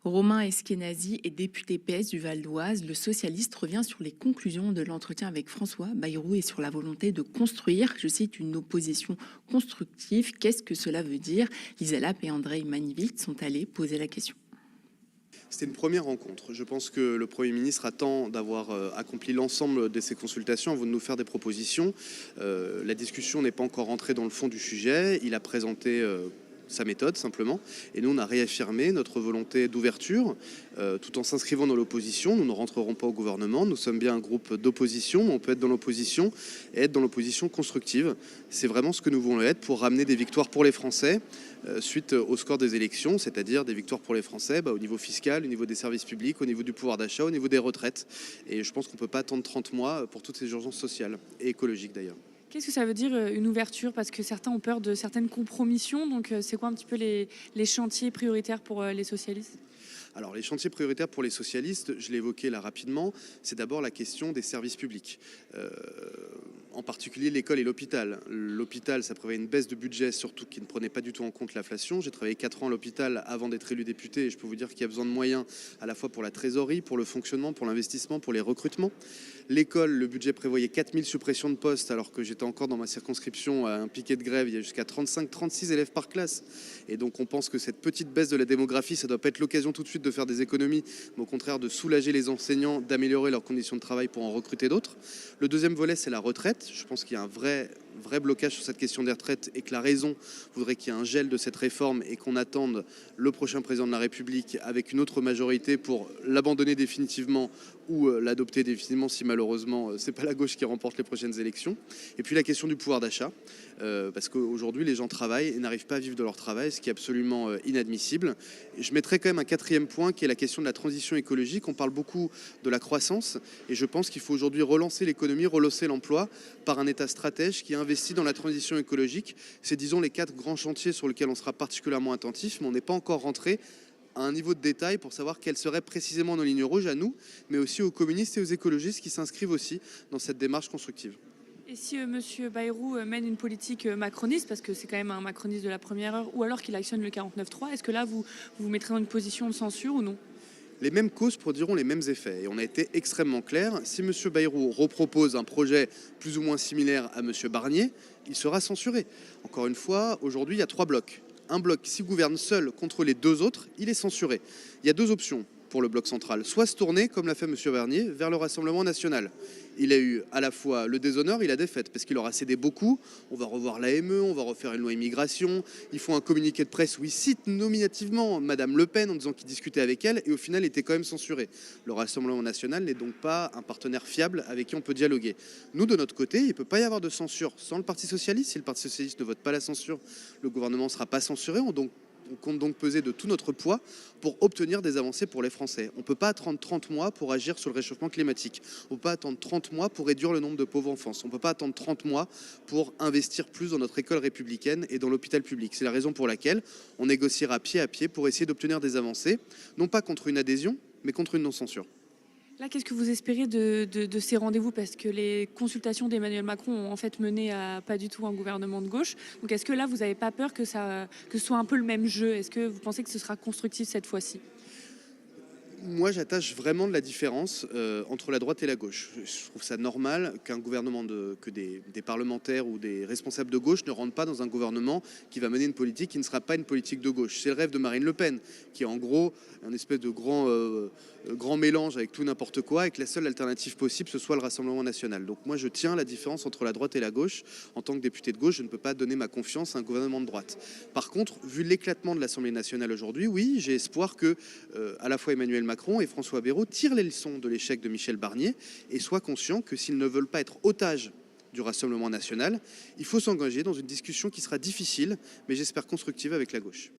Romain Eskenazi est député PS du Val d'Oise. Le socialiste revient sur les conclusions de l'entretien avec François Bayrou et sur la volonté de construire, je cite, une opposition constructive. Qu'est-ce que cela veut dire? Lisa Lapp et Andrei Manivit sont allés poser la question. C'était une première rencontre. Je pense que le Premier ministre attend d'avoir accompli l'ensemble de ces consultations avant de nous faire des propositions. La discussion n'est pas encore entrée dans le fond du sujet. Il a présenté sa méthode simplement, et nous on a réaffirmé notre volonté d'ouverture tout en s'inscrivant dans l'opposition. Nous ne rentrerons pas au gouvernement, nous sommes bien un groupe d'opposition, mais on peut être dans l'opposition et être dans l'opposition constructive. C'est vraiment ce que nous voulons être pour ramener des victoires pour les Français suite au score des élections, c'est-à-dire des victoires pour les Français au niveau fiscal, au niveau des services publics, au niveau du pouvoir d'achat, au niveau des retraites. Et je pense qu'on ne peut pas attendre 30 mois pour toutes ces urgences sociales et écologiques d'ailleurs. Qu'est-ce que ça veut dire une ouverture? Parce que certains ont peur de certaines compromissions. Donc, c'est quoi un petit peu les chantiers prioritaires pour les socialistes? Alors les chantiers prioritaires pour les socialistes, je l'ai évoqué là rapidement, c'est d'abord la question des services publics. En particulier l'école et l'hôpital. L'hôpital, ça prévoit une baisse de budget, surtout qui ne prenait pas du tout en compte l'inflation. J'ai travaillé 4 ans à l'hôpital avant d'être élu député et je peux vous dire qu'il y a besoin de moyens à la fois pour la trésorerie, pour le fonctionnement, pour l'investissement, pour les recrutements. L'école, le budget prévoyait 4000 suppressions de postes alors que j'étais encore dans ma circonscription à un piquet de grève, il y a jusqu'à 35-36 élèves par classe. Et donc on pense que cette petite baisse de la démographie, ça ne doit pas être l'occasion tout de suite de faire des économies, mais au contraire de soulager les enseignants, d'améliorer leurs conditions de travail pour en recruter d'autres. Le deuxième volet, c'est la retraite. Je pense qu'il y a un vrai blocage sur cette question des retraites et que la raison voudrait qu'il y ait un gel de cette réforme et qu'on attende le prochain président de la République avec une autre majorité pour l'abandonner définitivement ou l'adopter définitivement si malheureusement c'est pas la gauche qui remporte les prochaines élections. Et puis la question du pouvoir d'achat, parce qu'aujourd'hui les gens travaillent et n'arrivent pas à vivre de leur travail, ce qui est absolument inadmissible. Et je mettrai quand même un quatrième point qui est la question de la transition écologique. On parle beaucoup de la croissance et je pense qu'il faut aujourd'hui relancer l'économie, relancer l'emploi par un État stratège qui investit dans la transition écologique. C'est disons les 4 grands chantiers sur lesquels on sera particulièrement attentif, mais on n'est pas encore rentré à un niveau de détail pour savoir quelles seraient précisément nos lignes rouges à nous, mais aussi aux communistes et aux écologistes qui s'inscrivent aussi dans cette démarche constructive. Et si M. Bayrou mène une politique macroniste, parce que c'est quand même un macroniste de la première heure, ou alors qu'il actionne le 49.3, est-ce que là, vous vous mettrez dans une position de censure ou non? Les mêmes causes produiront les mêmes effets. Et on a été extrêmement clair. Si M. Bayrou repropose un projet plus ou moins similaire à M. Barnier, il sera censuré. Encore une fois, aujourd'hui, il y a 3 blocs. Un bloc, s'il gouverne seul contre les 2 autres, il est censuré. Il y a 2 options pour le bloc central. Soit se tourner, comme l'a fait M. Barnier, vers le Rassemblement national. Il a eu à la fois le déshonneur et la défaite, parce qu'il aura cédé beaucoup. On va revoir l'AME, on va refaire une loi immigration. Ils font un communiqué de presse où ils citent nominativement Mme Le Pen en disant qu'ils discutaient avec elle, et au final, il était quand même censuré. Le Rassemblement national n'est donc pas un partenaire fiable avec qui on peut dialoguer. Nous, de notre côté, il ne peut pas y avoir de censure sans le Parti socialiste. Si le Parti socialiste ne vote pas la censure, le gouvernement ne sera pas censuré. On compte donc peser de tout notre poids pour obtenir des avancées pour les Français. On ne peut pas attendre 30 mois pour agir sur le réchauffement climatique. On ne peut pas attendre 30 mois pour réduire le nombre de pauvres enfants. On ne peut pas attendre 30 mois pour investir plus dans notre école républicaine et dans l'hôpital public. C'est la raison pour laquelle on négociera pied à pied pour essayer d'obtenir des avancées, non pas contre une adhésion, mais contre une non-censure. Là, qu'est-ce que vous espérez de ces rendez-vous? Parce que les consultations d'Emmanuel Macron ont en fait mené à pas du tout un gouvernement de gauche. Donc est-ce que là, vous n'avez pas peur que ce soit un peu le même jeu? Est-ce que vous pensez que ce sera constructif cette fois-ci? Moi, j'attache vraiment de la différence entre la droite et la gauche. Je trouve ça normal qu'un gouvernement, que des parlementaires ou des responsables de gauche ne rentrent pas dans un gouvernement qui va mener une politique qui ne sera pas une politique de gauche. C'est le rêve de Marine Le Pen, qui est en gros un espèce de grand mélange avec tout n'importe quoi, et que la seule alternative possible, ce soit le Rassemblement national. Donc moi, je tiens la différence entre la droite et la gauche. En tant que député de gauche, je ne peux pas donner ma confiance à un gouvernement de droite. Par contre, vu l'éclatement de l'Assemblée nationale aujourd'hui, oui, j'ai espoir que à la fois Emmanuel Macron et François Bayrou tirent les leçons de l'échec de Michel Barnier et soient conscients que s'ils ne veulent pas être otages du Rassemblement national, il faut s'engager dans une discussion qui sera difficile, mais j'espère constructive avec la gauche.